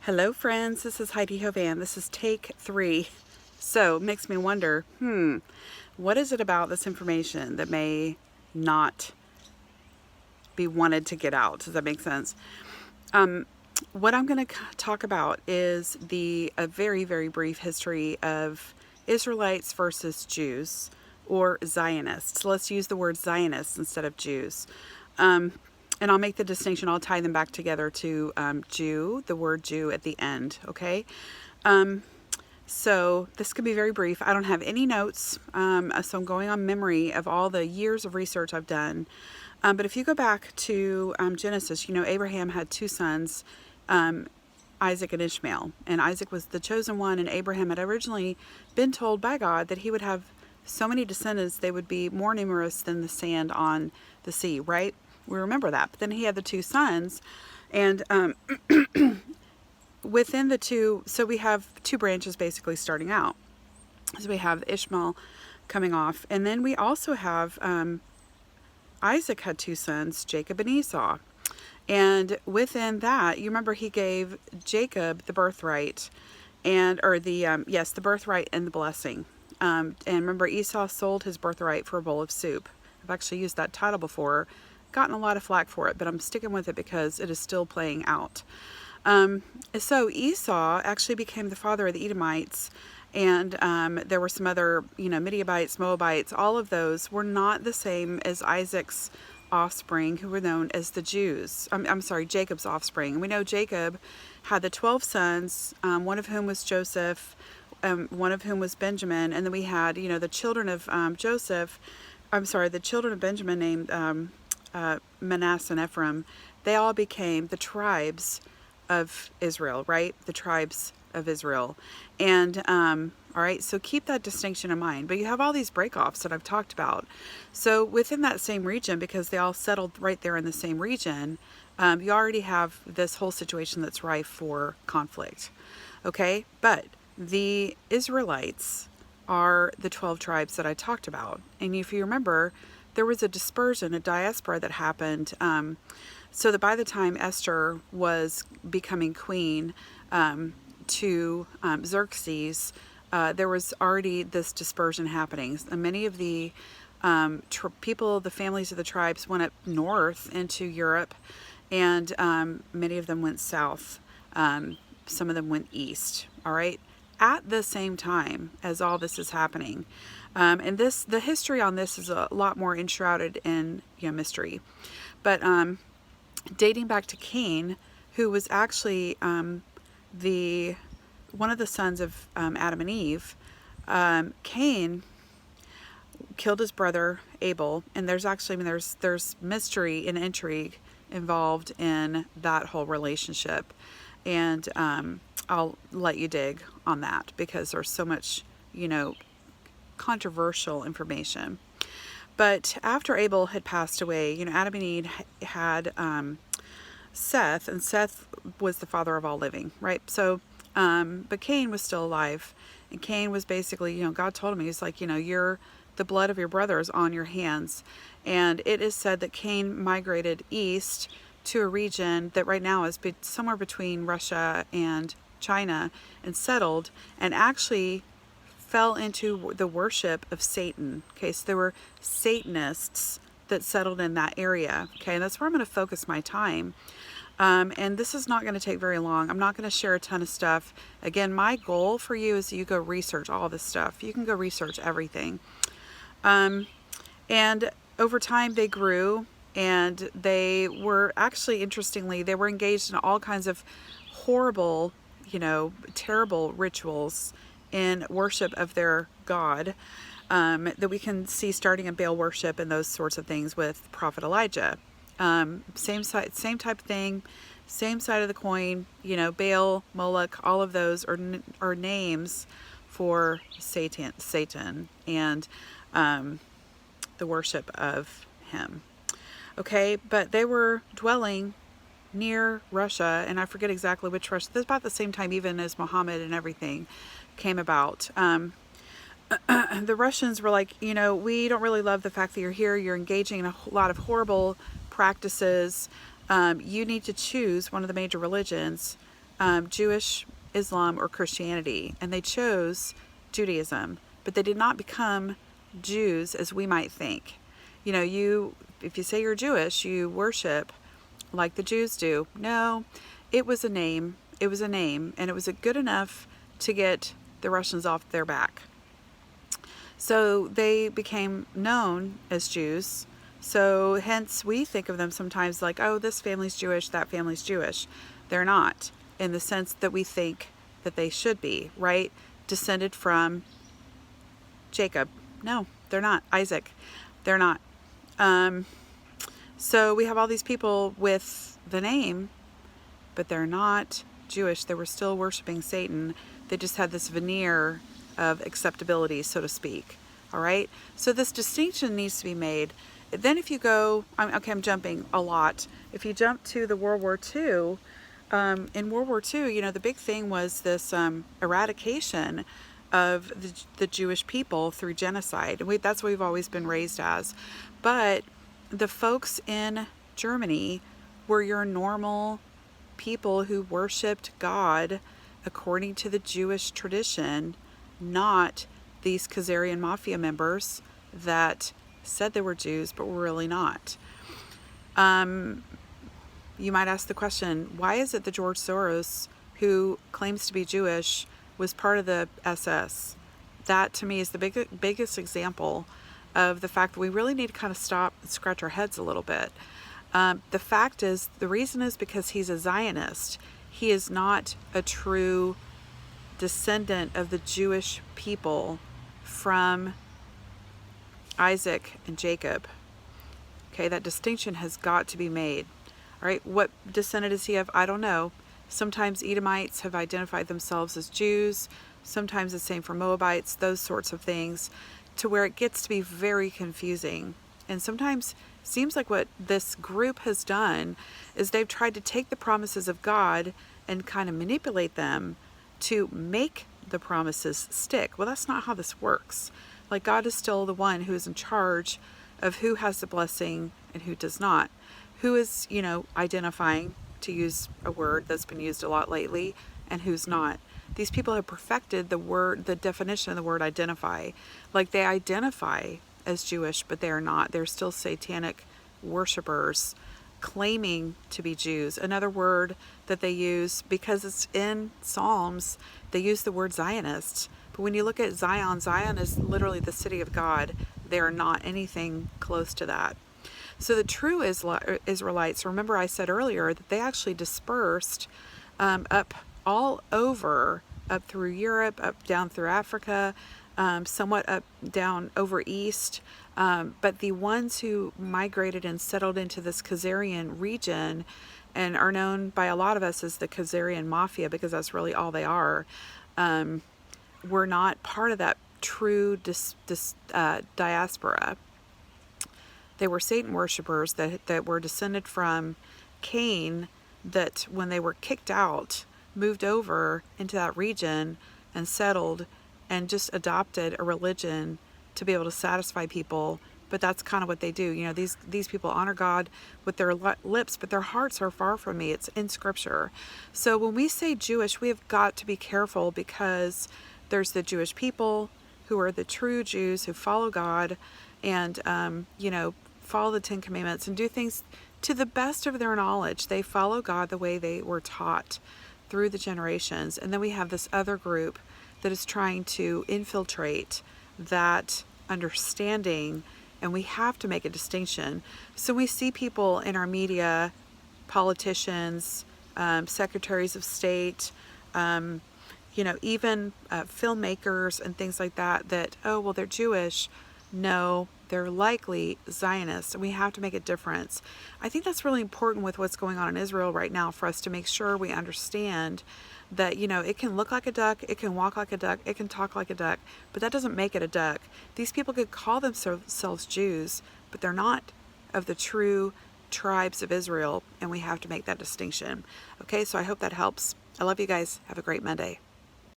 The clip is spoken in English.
Hello friends, this is Heidi Hovan. This is take 3. So it makes me wonder, what is it about this information that may not be wanted to get out? Does that make sense? What I'm going to talk about is a very, very brief history of Israelites versus Jews or Zionists. Let's use the word Zionists instead of Jews. And I'll make the distinction, I'll tie them back together to Jew, the word Jew at the end, okay? So this could be very brief. I don't have any notes, so I'm going on memory of all the years of research I've done. But if you go back to Genesis, Abraham had two sons, Isaac and Ishmael. And Isaac was the chosen one, and Abraham had originally been told by God that he would have so many descendants, they would be more numerous than the sand on the sea, right? We remember that. But then he had the two sons, and within the two, so we have two branches basically starting out. So we have Ishmael coming off, and then we also have Isaac had two sons, Jacob and Esau. And within that, you remember he gave Jacob the birthright, the birthright and the blessing. And remember, Esau sold his birthright for a bowl of soup. I've actually used that title before, gotten a lot of flack for it, but I'm sticking with it because it is still playing out. So Esau actually became the father of the Edomites, and there were some other, Midianites, Moabites. All of those were not the same as Isaac's offspring, who were known as the Jews. I'm sorry, Jacob's offspring. And we know Jacob had the 12 sons, one of whom was Joseph, one of whom was Benjamin, and then we had, the children of the children of Benjamin named Manasseh and Ephraim. They all became the tribes of Israel, right? The tribes of Israel. And all right, so keep that distinction in mind. But you have all these breakoffs that I've talked about. So within that same region, because they all settled right there in the same region, you already have this whole situation that's rife for conflict. Okay, but the Israelites are the 12 tribes that I talked about. And if you remember, there was a dispersion, a diaspora that happened, so that by the time Esther was becoming queen to Xerxes, there was already this dispersion happening. And many of the people, the families of the tribes, went up north into Europe, and many of them went south. Some of them went east, all right? At the same time as all this is happening. And the history on this is a lot more enshrouded in mystery. But dating back to Cain, who was actually one of the sons of Adam and Eve, Cain killed his brother Abel, and there's mystery and intrigue involved in that whole relationship, and I'll let you dig on that because there's so much controversial information. But after Abel had passed away, Adam and Eve had Seth, and Seth was the father of all living, right? So but Cain was still alive, and Cain was basically, God told him, he's like, the blood of your brother is on your hands. And it is said that Cain migrated east to a region that right now is somewhere between Russia and China, and settled, and actually fell into the worship of Satan. Okay, so there were Satanists that settled in that area. Okay, and that's where I'm going to focus my time. And this is not going to take very long. I'm not going to share a ton of stuff. Again, my goal for you is that you go research all this stuff. You can go research everything. And over time they grew, and they were actually, interestingly, they were engaged in all kinds of horrible, terrible rituals in worship of their God, that we can see starting in Baal worship and those sorts of things with Prophet Elijah. Same type of thing, same side of the coin. Baal, Moloch, all of those are names for Satan, and the worship of him. Okay, but they were dwelling near Russia, and I forget exactly which Russia. This is about the same time even as Muhammad and everything came about. The Russians were like, we don't really love the fact that you're here. You're engaging in a lot of horrible practices. You need to choose one of the major religions Jewish, Islam, or Christianity, and they chose Judaism, but they did not become Jews as we might think. You know, if you say you're Jewish, you worship like the Jews do. No, it was a name. It was a name, and it was good enough to get the Russians off their back. So they became known as Jews. So hence we think of them sometimes like, oh, this family's Jewish, that family's Jewish. They're not, in the sense that we think that they should be, right? Descended from Jacob. No, they're not. Isaac. They're not. So we have all these people with the name, but they're not Jewish. They were still worshiping Satan. They just had this veneer of acceptability, so to speak. All right. So this distinction needs to be made. Then if you go, I'm jumping a lot. If you jump to the World War II, in World War II, you know, the big thing was this eradication of the Jewish people through genocide. That's what we've always been raised as. But the folks in Germany were your normal people who worshiped God according to the Jewish tradition, not these Khazarian mafia members that said they were Jews but were really not. You might ask the question, why is it that George Soros, who claims to be Jewish, was part of the SS? That to me is the biggest example of the fact that we really need to kind of stop and scratch our heads a little bit. The fact is, the reason is because he's a Zionist. He is not a true descendant of the Jewish people from Isaac and Jacob. Okay, that distinction has got to be made. All right, what descendant is he of? I don't know. Sometimes Edomites have identified themselves as Jews. Sometimes the same for Moabites, those sorts of things, to where it gets to be very confusing. And sometimes it seems like what this group has done is they've tried to take the promises of God and kind of manipulate them to make the promises stick. Well, that's not how this works. Like, God is still the one who is in charge of who has the blessing and who does not. Who is, you know, identifying, to use a word that's been used a lot lately, and who's not. These people have perfected the definition of the word identify. Like, they identify as Jewish, but they are not. They're still satanic worshipers claiming to be Jews. Another word that they use, because it's in Psalms, they use the word Zionist. But when you look at Zion, Zion is literally the city of God. They are not anything close to that. So the true Israelites, remember I said earlier that they actually dispersed up all over, up through Europe, up down through Africa, somewhat up down over east. But the ones who migrated and settled into this Khazarian region, and are known by a lot of us as the Khazarian Mafia, because that's really all they are, were not part of that true diaspora. They were Satan worshipers that were descended from Cain, that when they were kicked out, moved over into that region and settled and just adopted a religion to be able to satisfy people. But that's kind of what they do. You know, these people honor God with their lips, but their hearts are far from me. It's in Scripture. So when we say Jewish, we have got to be careful, because there's the Jewish people who are the true Jews who follow God and, you know, follow the Ten Commandments and do things to the best of their knowledge. They follow God the way they were taught through the generations. And then we have this other group that is trying to infiltrate that understanding, and we have to make a distinction. So we see people in our media, politicians, secretaries of state, you know, even filmmakers and things like that, oh, well, they're Jewish. No, they're likely Zionists, and we have to make a difference. I think that's really important with what's going on in Israel right now, for us to make sure we understand that, you know, it can look like a duck, it can walk like a duck, it can talk like a duck, but that doesn't make it a duck. These people could call themselves Jews, but they're not of the true tribes of Israel, and we have to make that distinction. Okay, so I hope that helps. I love you guys. Have a great Monday.